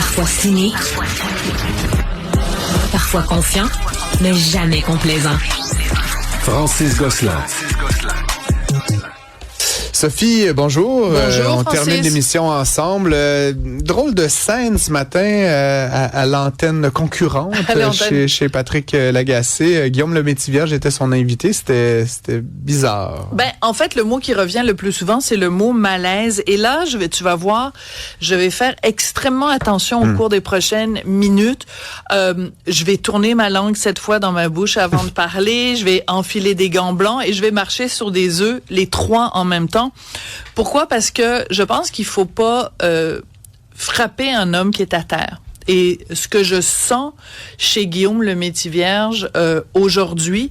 Parfois cynique, parfois confiant, mais jamais complaisant. Francis Gosselin. Sophie, bonjour. Bonjour, on Francis. termine l'émission ensemble. Drôle de scène ce matin à l'antenne concurrente chez Patrick Lagacé. Guillaume Lemaitre-Vierge était son invité. C'était bizarre. En fait, le mot qui revient le plus souvent, c'est le mot malaise. Et là, tu vas voir, je vais faire extrêmement attention au cours des prochaines minutes. Je vais tourner ma langue cette fois dans ma bouche avant de parler. Je vais enfiler des gants blancs et je vais marcher sur des œufs, les trois en même temps. Pourquoi? Parce que je pense qu'il faut pas frapper un homme qui est à terre. Et ce que je sens chez Guillaume Lemaitre-Vierge aujourd'hui,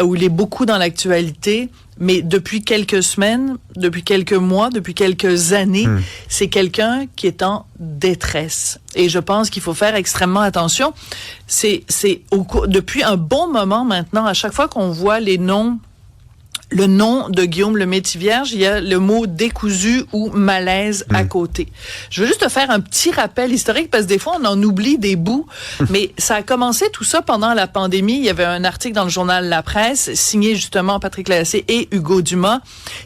où il est beaucoup dans l'actualité, mais depuis quelques semaines, depuis quelques mois, depuis quelques années, c'est quelqu'un qui est en détresse. Et je pense qu'il faut faire extrêmement attention. Depuis un bon moment maintenant, à chaque fois qu'on voit le nom de Guillaume Lemaitre-Vierge, il y a le mot décousu ou malaise à côté. Je veux juste te faire un petit rappel historique parce que des fois on en oublie des bouts, mais ça a commencé tout ça pendant la pandémie. Il y avait un article dans le journal La Presse signé justement Patrick Lagacé et Hugo Dumas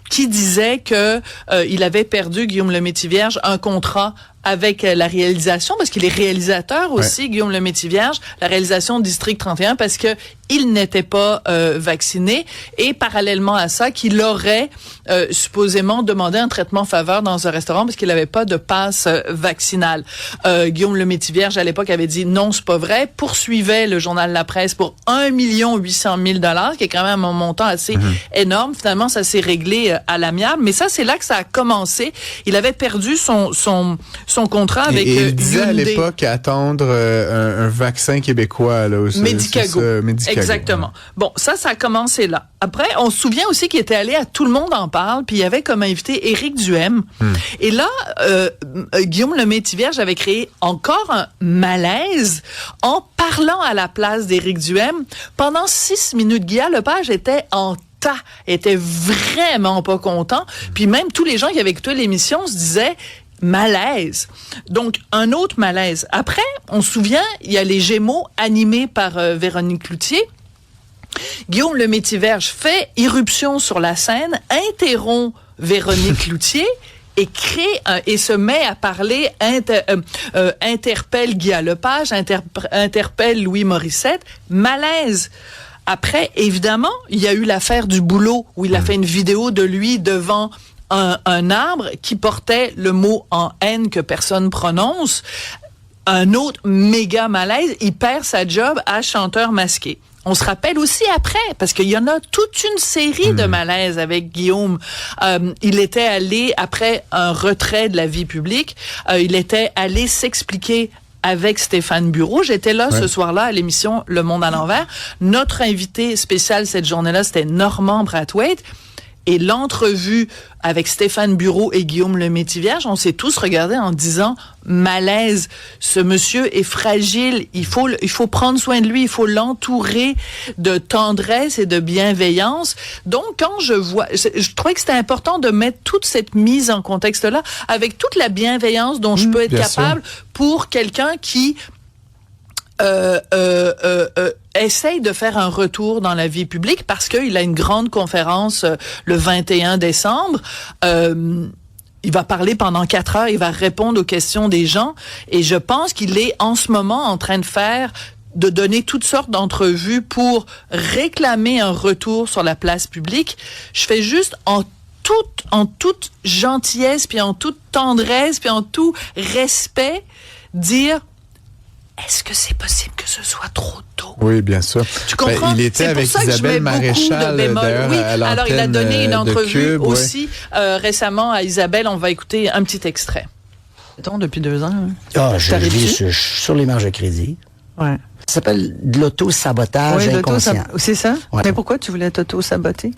qui disait que il avait perdu, Guillaume Lemaitre-Vierge, un contrat avec la réalisation, parce qu'il est réalisateur aussi, Guillaume Lemaitre-Vierge, la réalisation de District 31, parce que il n'était pas vacciné, et parallèlement à ça, qu'il aurait supposément demandé un traitement faveur dans un restaurant parce qu'il n'avait pas de passe vaccinal. Guillaume Lemaitre-Vierge, à l'époque, avait dit non, c'est pas vrai, poursuivait le journal La Presse pour 1,8 million, qui est quand même un montant assez énorme. Finalement, ça s'est réglé à l'amiable, mais ça, c'est là que ça a commencé. Il avait perdu son contrat avec et il disait à Hyundai. l'époque attendre un vaccin québécois là aussi. Medicago. Medicago. Exactement. Bon, ça a commencé là. Après, on se souvient aussi qu'il était allé à Tout le monde en parle, puis il y avait comme invité Éric Duhaime. Et là, Guillaume Lemaitre-Vierge avait créé encore un malaise en parlant à la place d'Éric Duhaime. Pendant 6 minutes, Guillaume Lepage était était vraiment pas content. Puis même tous les gens qui avaient écouté l'émission se disaient malaise. Donc, un autre malaise. Après, on se souvient, il y a les Gémeaux animés par Véronique Cloutier. Guillaume Lemaitre-Vierge fait irruption sur la scène, interrompt Véronique Cloutier et se met à parler, interpelle Guy Lepage, interpelle Louis Morissette. Malaise. Après, évidemment, il y a eu l'affaire du boulot où il a fait une vidéo de lui devant un arbre qui portait le mot en haine que personne prononce. Un autre méga malaise, il perd sa job à chanteur masqué. On se rappelle aussi après, parce qu'il y en a toute une série de malaises avec Guillaume. Il était allé, après un retrait de la vie publique, il était allé s'expliquer avec Stéphane Bureau. J'étais là ce soir-là à l'émission Le Monde à l'envers. Notre invité spécial cette journée-là, c'était Normand Brathwaite. Et l'entrevue avec Stéphane Bureau et Guillaume Lemaitre-Vierge, on s'est tous regardés en disant malaise. Ce monsieur est fragile. Il faut prendre soin de lui. Il faut l'entourer de tendresse et de bienveillance. Donc, quand je trouvais que c'était important de mettre toute cette mise en contexte-là avec toute la bienveillance dont je peux être capable pour quelqu'un qui essaye de faire un retour dans la vie publique parce qu'il a une grande conférence le 21 décembre. Il va parler pendant 4 heures, il va répondre aux questions des gens et je pense qu'il est en ce moment en train de donner toutes sortes d'entrevues pour réclamer un retour sur la place publique. Je fais juste en toute gentillesse, puis en toute tendresse, puis en tout respect, dire est-ce que c'est possible que ce soit trop tôt? Oui, bien sûr. Tu comprends? Il était avec Isabelle Maréchal d'ailleurs à l'antenne. Alors, il a donné une entrevue Cube, aussi récemment à Isabelle. On va écouter un petit extrait. Depuis 2 ans. Je vis sur les marges de crédit. Ouais. Ça s'appelle de l'auto-sabotage inconscient. C'est ça? Ouais. Mais pourquoi tu voulais t'auto-saboter?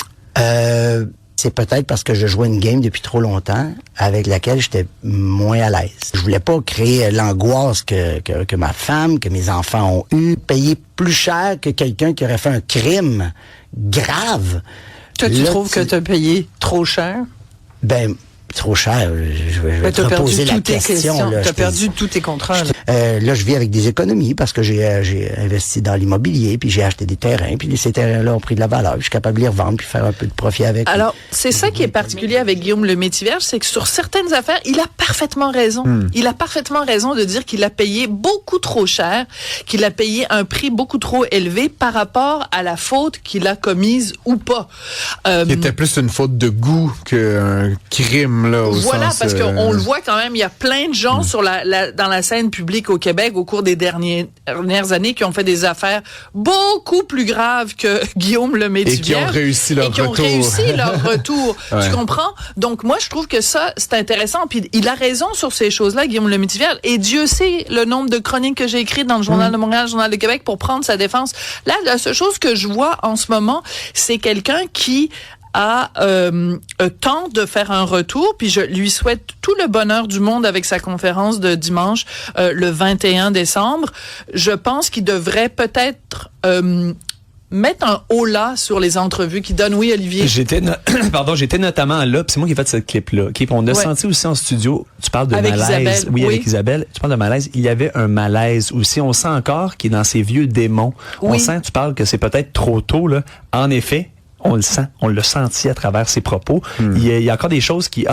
C'est peut-être parce que je jouais une game depuis trop longtemps avec laquelle j'étais moins à l'aise. Je voulais pas créer l'angoisse que ma femme, que mes enfants ont eu, payer plus cher que quelqu'un qui aurait fait un crime grave. Toi, tu trouves que tu as payé trop cher? Ben, trop cher. Je vais te reposer la question. Tu as perdu tous tes contrats. Là, je vis avec des économies parce que j'ai investi dans l'immobilier, puis j'ai acheté des terrains, puis ces terrains-là ont pris de la valeur. Je suis capable de les revendre puis faire un peu de profit avec. Alors, c'est ça qui est particulier avec Guillaume Lemaitre-Vierge, c'est que sur certaines affaires, il a parfaitement raison. Il a parfaitement raison de dire qu'il a payé beaucoup trop cher, qu'il a payé un prix beaucoup trop élevé par rapport à la faute qu'il a commise ou pas. Qui était plus une faute de goût qu'un crime, là, au voilà, sens... parce qu'on le voit quand même, il y a plein de gens dans la scène publique au Québec au cours des dernières années qui ont fait des affaires beaucoup plus graves que Guillaume Lemaitre-Vierge. Et qui ont réussi leur retour. Ouais. Tu comprends? Donc, moi, je trouve que ça, c'est intéressant. Puis, il a raison sur ces choses-là, Guillaume Lemaitre-Vierge. Et Dieu sait le nombre de chroniques que j'ai écrites dans le Journal de Montréal, le Journal de Québec pour prendre sa défense. Là, la seule chose que je vois en ce moment, c'est quelqu'un qui tente de faire un retour, puis je lui souhaite tout le bonheur du monde avec sa conférence de dimanche, le 21 décembre. Je pense qu'il devrait peut-être mettre un haut-là sur les entrevues qu'il donne. Oui, Olivier? J'étais notamment là, puis c'est moi qui ai fait ce clip-là. Okay? On a senti aussi en studio, tu parles de avec malaise. Isabelle. Oui, avec Isabelle. Tu parles de malaise. Il y avait un malaise aussi. On sent encore qu'il est dans ses vieux démons. Oui. On sent, tu parles que c'est peut-être trop tôt, là. En effet, on le sent, on l'a senti à travers ses propos. Il y a encore des choses qui,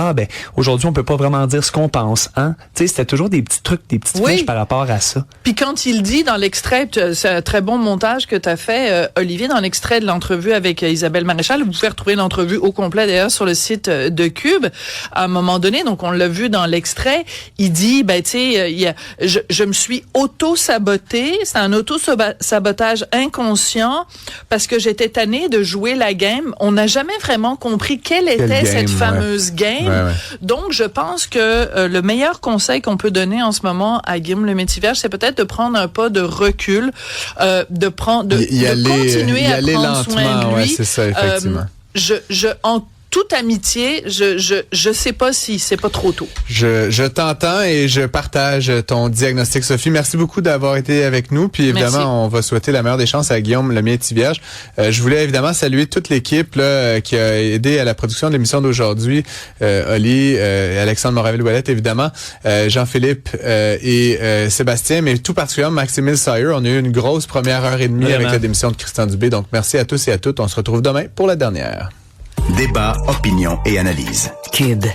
aujourd'hui, on peut pas vraiment dire ce qu'on pense, hein. Tu sais, c'était toujours des petits trucs, des petites flèches par rapport à ça. Puis quand il dit dans l'extrait, c'est un très bon montage que tu as fait, Olivier, dans l'extrait de l'entrevue avec Isabelle Maréchal. Vous pouvez retrouver l'entrevue au complet, d'ailleurs, sur le site de Cube. À un moment donné, donc on l'a vu dans l'extrait, il dit, tu sais, je me suis auto-saboté. C'est un auto-sabotage inconscient parce que j'étais tannée de jouer la game. On n'a jamais vraiment compris quelle était cette fameuse game. Ouais. Donc, je pense que le meilleur conseil qu'on peut donner en ce moment à Guillaume Lemaitre-Vierge, c'est peut-être de prendre un pas de recul, de continuer à prendre soin de lui. Ouais, c'est ça, effectivement. En toute amitié, je sais pas si c'est pas trop tôt. Je t'entends et je partage ton diagnostic, Sophie. Merci beaucoup d'avoir été avec nous. Puis évidemment, on va souhaiter la meilleure des chances à Guillaume Lemaitre-Vierge. Je voulais évidemment saluer toute l'équipe là qui a aidé à la production de l'émission d'aujourd'hui. Oli, Alexandre Moraville-Ouellette, évidemment, Jean-Philippe et Sébastien, mais tout particulièrement Maximile Sayer. On a eu une grosse première heure et demie avec la démission de Christian Dubé. Donc merci à tous et à toutes. On se retrouve demain pour la dernière. Débat, opinion et analyse. Kid.